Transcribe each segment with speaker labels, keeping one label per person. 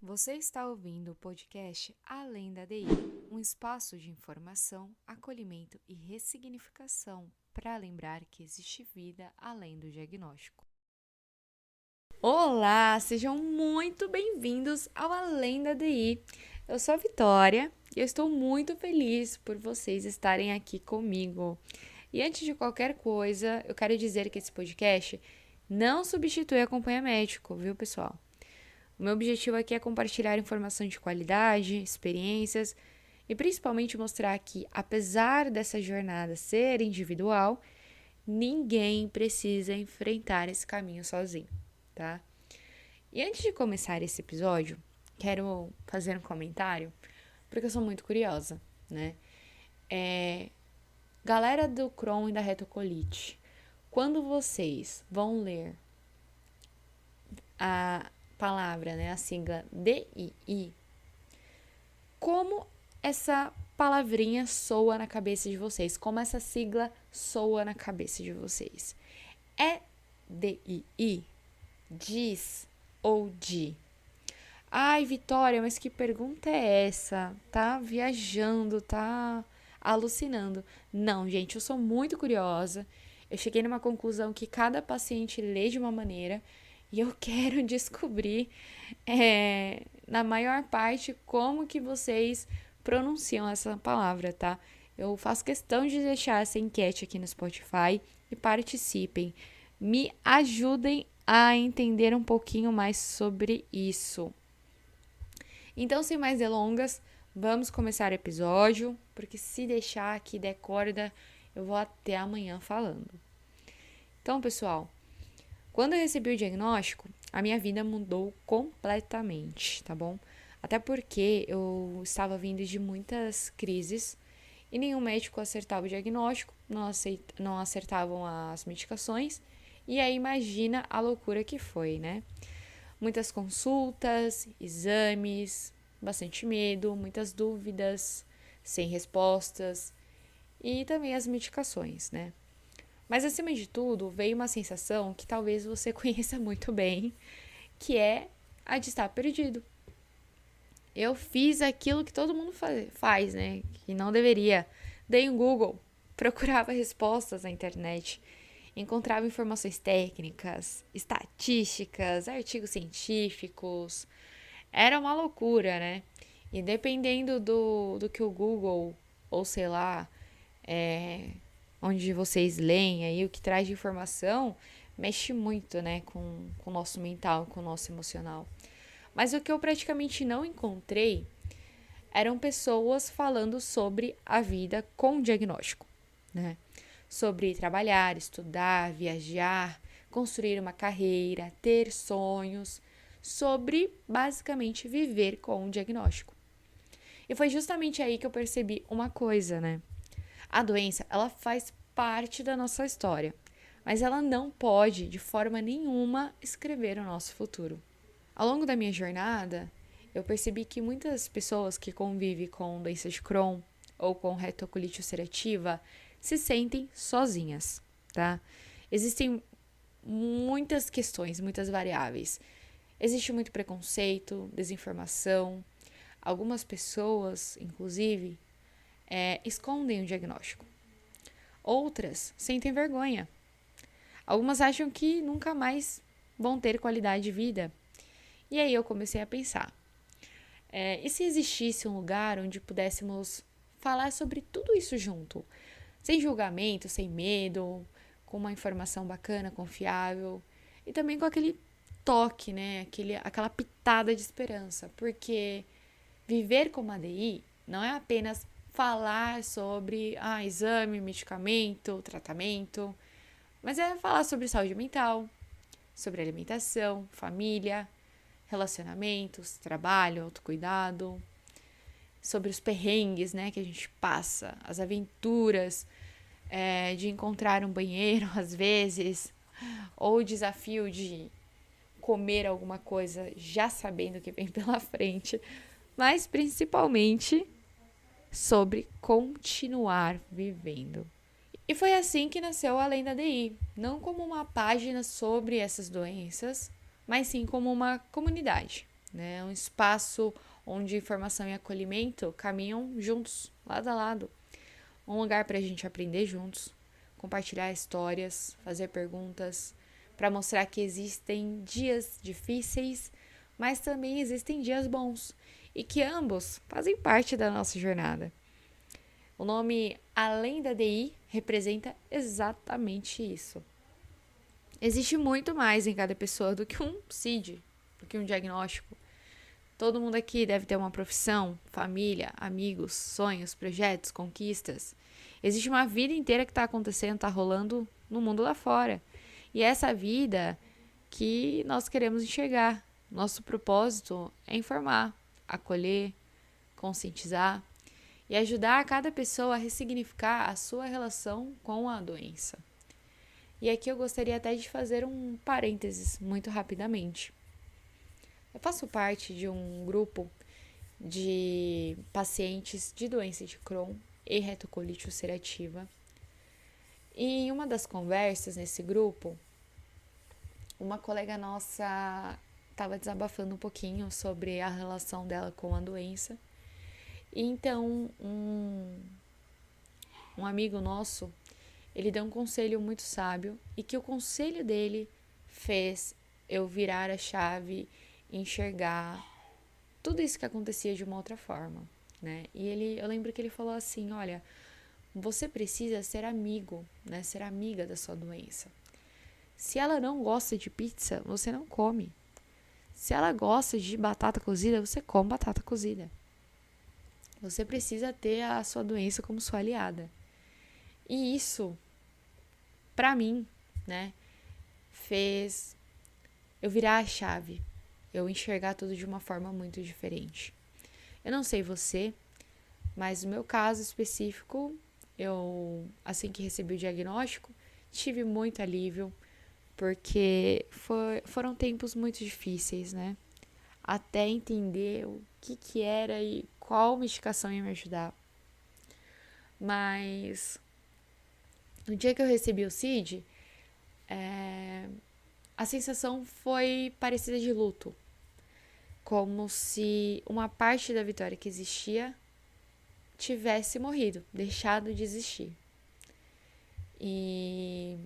Speaker 1: Você está ouvindo o podcast Além da DI, um espaço de informação, acolhimento e ressignificação para lembrar que existe vida além do diagnóstico. Olá, sejam muito bem-vindos ao Além da DI. Eu sou a Vitória e eu estou muito feliz por vocês estarem aqui comigo. E antes de qualquer coisa, eu quero dizer que esse podcast não substitui acompanha médico, viu, pessoal? O meu objetivo aqui é compartilhar informação de qualidade, experiências e principalmente mostrar que, apesar dessa jornada ser individual, ninguém precisa enfrentar esse caminho sozinho, tá? E antes de começar esse episódio, quero fazer um comentário, porque eu sou muito curiosa, né? Galera do Crohn e da retocolite, quando vocês vão ler a palavra, né, a sigla DII, como essa palavrinha soa na cabeça de vocês? Como essa sigla soa na cabeça de vocês? É DII? Diz ou di? Ai, Vitória, mas que pergunta é essa? Tá viajando, tá alucinando. Não, gente, eu sou muito curiosa. Eu cheguei numa conclusão que cada paciente lê de uma maneira e eu quero descobrir, na maior parte, como que vocês pronunciam essa palavra, tá? Eu faço questão de deixar essa enquete aqui no Spotify e participem. Me ajudem a entender um pouquinho mais sobre isso. Então, sem mais delongas, vamos começar o episódio, porque se deixar aqui der corda, eu vou até amanhã falando. Então, pessoal, quando eu recebi o diagnóstico, a minha vida mudou completamente, tá bom? Até porque eu estava vindo de muitas crises e nenhum médico acertava o diagnóstico, não acertavam as medicações, e aí imagina a loucura que foi, né? Muitas consultas, exames, bastante medo, muitas dúvidas, sem respostas e também as medicações, né? Mas acima de tudo, veio uma sensação que talvez você conheça muito bem, que é a de estar perdido. Eu fiz aquilo que todo mundo faz, né? Que não deveria. Dei um Google, procurava respostas na internet, encontrava informações técnicas, estatísticas, artigos científicos. Era uma loucura, né? E dependendo do que o Google, ou sei lá, onde vocês leem aí, o que traz de informação, mexe muito, né, com o nosso mental, com o nosso emocional. Mas o que eu praticamente não encontrei eram pessoas falando sobre a vida com diagnóstico, né? Sobre trabalhar, estudar, viajar, construir uma carreira, ter sonhos, sobre basicamente viver com o diagnóstico. E foi justamente aí que eu percebi uma coisa, né? A doença, ela faz parte da nossa história, mas ela não pode, de forma nenhuma, escrever o nosso futuro. Ao longo da minha jornada, eu percebi que muitas pessoas que convivem com doença de Crohn ou com retocolite ulcerativa se sentem sozinhas, tá? Existem muitas questões, muitas variáveis. Existe muito preconceito, desinformação. Algumas pessoas, inclusive, escondem o diagnóstico. Outras sentem vergonha. Algumas acham que nunca mais vão ter qualidade de vida. E aí eu comecei a pensar, e se existisse um lugar onde pudéssemos falar sobre tudo isso junto? Sem julgamento, sem medo, com uma informação bacana, confiável e também com aquele toque, né? Aquela pitada de esperança. Porque viver como ADI não é apenas falar sobre exame, medicamento, tratamento, mas é falar sobre saúde mental, sobre alimentação, família, relacionamentos, trabalho, autocuidado, sobre os perrengues, né, que a gente passa, as aventuras de encontrar um banheiro às vezes, ou o desafio de comer alguma coisa já sabendo que vem pela frente, mas principalmente sobre continuar vivendo. E foi assim que nasceu Além da DI, não como uma página sobre essas doenças, mas sim como uma comunidade, né? Um espaço onde informação e acolhimento caminham juntos, lado a lado. Um lugar para a gente aprender juntos, compartilhar histórias, fazer perguntas, para mostrar que existem dias difíceis, mas também existem dias bons e que ambos fazem parte da nossa jornada. O nome Além da DI representa exatamente isso. Existe muito mais em cada pessoa do que um CID, do que um diagnóstico. Todo mundo aqui deve ter uma profissão, família, amigos, sonhos, projetos, conquistas. Existe uma vida inteira que está acontecendo, está rolando no mundo lá fora. E é essa vida que nós queremos enxergar. Nosso propósito é informar, acolher, conscientizar e ajudar cada pessoa a ressignificar a sua relação com a doença. E aqui eu gostaria até de fazer um parênteses muito rapidamente. Eu faço parte de um grupo de pacientes de doença de Crohn e retocolite ulcerativa. E em uma das conversas nesse grupo, uma colega nossa estava desabafando um pouquinho sobre a relação dela com a doença. E então, um amigo nosso, ele deu um conselho muito sábio e que o conselho dele fez eu virar a chave e enxergar tudo isso que acontecia de uma outra forma, né? E eu lembro que ele falou assim, olha, você precisa ser amigo, né? Ser amiga da sua doença. Se ela não gosta de pizza, você não come. Se ela gosta de batata cozida, você come batata cozida. Você precisa ter a sua doença como sua aliada. E isso, pra mim, né, fez eu virar a chave, eu enxergar tudo de uma forma muito diferente. Eu não sei você, mas no meu caso específico, eu, assim que recebi o diagnóstico, tive muito alívio, porque foram tempos muito difíceis, né? Até entender o que era e qual medicação ia me ajudar. Mas no dia que eu recebi o CID, a sensação foi parecida de luto. Como se uma parte da vitória que existia tivesse morrido, deixado de existir. E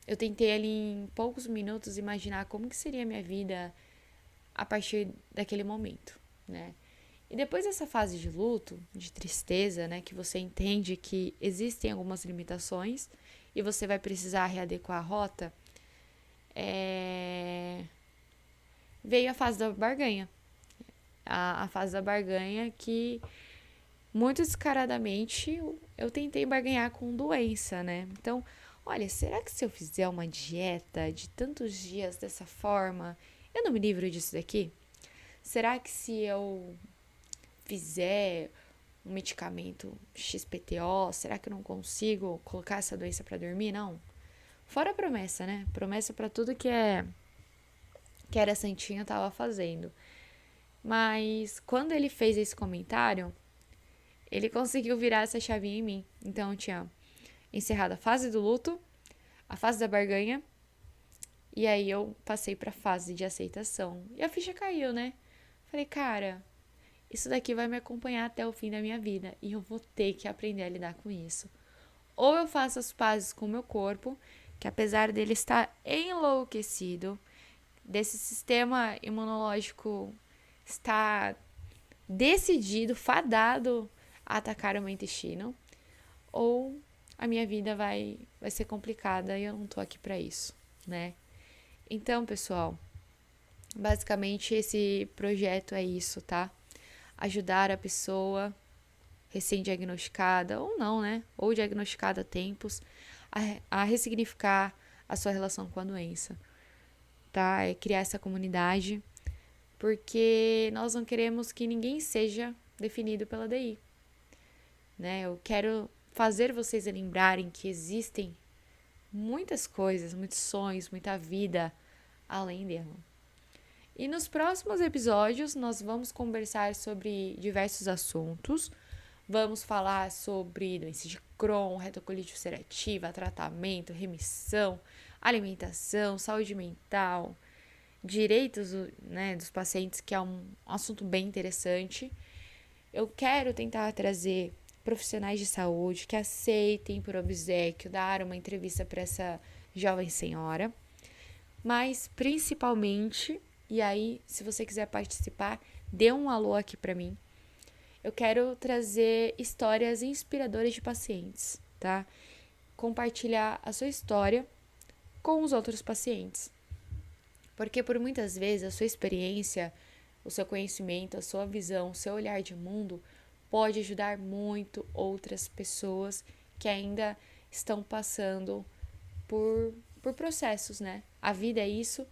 Speaker 1: eu tentei ali em poucos minutos imaginar como que seria a minha vida a partir daquele momento, né? E depois dessa fase de luto, de tristeza, né, que você entende que existem algumas limitações e você vai precisar readequar a rota, veio a fase da barganha. A fase da barganha que, muito descaradamente, eu tentei barganhar com doença, né? Então, olha, será que se eu fizer uma dieta de tantos dias dessa forma, eu não me livro disso daqui? Será que se eu fizer um medicamento XPTO, será que eu não consigo colocar essa doença para dormir? Não. Fora a promessa, né? Promessa para tudo que era santinho tava fazendo. Mas quando ele fez esse comentário, ele conseguiu virar essa chavinha em mim. Então eu tinha encerrado a fase do luto, a fase da barganha, e aí eu passei para a fase de aceitação. E a ficha caiu, né? Falei, cara, isso daqui vai me acompanhar até o fim da minha vida e eu vou ter que aprender a lidar com isso. Ou eu faço as pazes com o meu corpo, que apesar dele estar enlouquecido, desse sistema imunológico estar decidido, fadado a atacar o meu intestino, ou a minha vida vai ser complicada e eu não tô aqui para isso, né? Então, pessoal, basicamente esse projeto é isso, tá? Ajudar a pessoa recém-diagnosticada, ou não, né? Ou diagnosticada há tempos, a ressignificar a sua relação com a doença, tá? É criar essa comunidade, porque nós não queremos que ninguém seja definido pela DI, né? Eu quero fazer vocês lembrarem que existem muitas coisas, muitos sonhos, muita vida além dela. E nos próximos episódios nós vamos conversar sobre diversos assuntos. Vamos falar sobre doença de Crohn, retocolite ulcerativa, tratamento, remissão, alimentação, saúde mental, direitos, né, dos pacientes, que é um assunto bem interessante. Eu quero tentar trazer profissionais de saúde que aceitem por obséquio dar uma entrevista para essa jovem senhora, mas principalmente, e aí, se você quiser participar, dê um alô aqui para mim. Eu quero trazer histórias inspiradoras de pacientes, tá? Compartilhar a sua história com os outros pacientes. Porque por muitas vezes a sua experiência, o seu conhecimento, a sua visão, o seu olhar de mundo pode ajudar muito outras pessoas que ainda estão passando por processos, né? A vida é isso,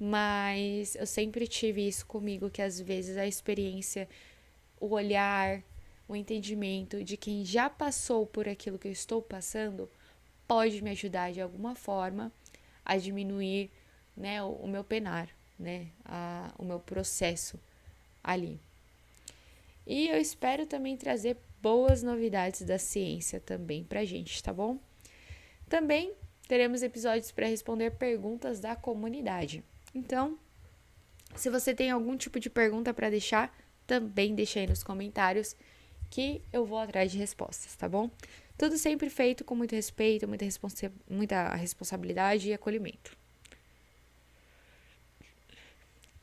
Speaker 1: mas eu sempre tive isso comigo, que às vezes a experiência, o olhar, o entendimento de quem já passou por aquilo que eu estou passando pode me ajudar de alguma forma a diminuir, né, o meu penar, né, o meu processo ali. E eu espero também trazer boas novidades da ciência também pra gente, tá bom? Também teremos episódios para responder perguntas da comunidade. Então, se você tem algum tipo de pergunta para deixar, também deixa aí nos comentários que eu vou atrás de respostas, tá bom? Tudo sempre feito com muito respeito, muita responsabilidade e acolhimento.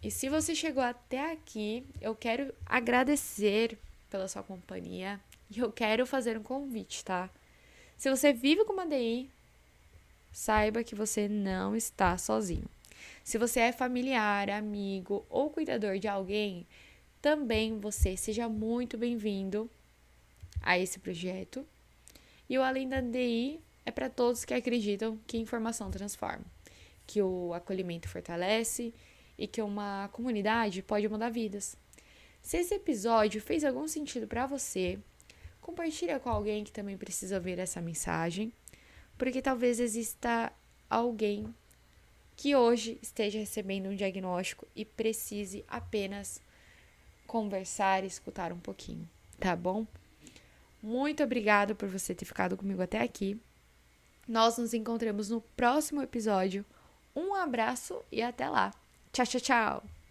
Speaker 1: E se você chegou até aqui, eu quero agradecer pela sua companhia e eu quero fazer um convite, tá? Se você vive com uma DI, saiba que você não está sozinho. Se você é familiar, amigo ou cuidador de alguém, também você seja muito bem-vindo a esse projeto. E o Além da DI é para todos que acreditam que informação transforma, que o acolhimento fortalece e que uma comunidade pode mudar vidas. Se esse episódio fez algum sentido para você, compartilha com alguém que também precisa ouvir essa mensagem, porque talvez exista alguém que hoje esteja recebendo um diagnóstico e precise apenas conversar e escutar um pouquinho, tá bom? Muito obrigada por você ter ficado comigo até aqui. Nós nos encontramos no próximo episódio. Um abraço e até lá. Tchau, tchau, tchau!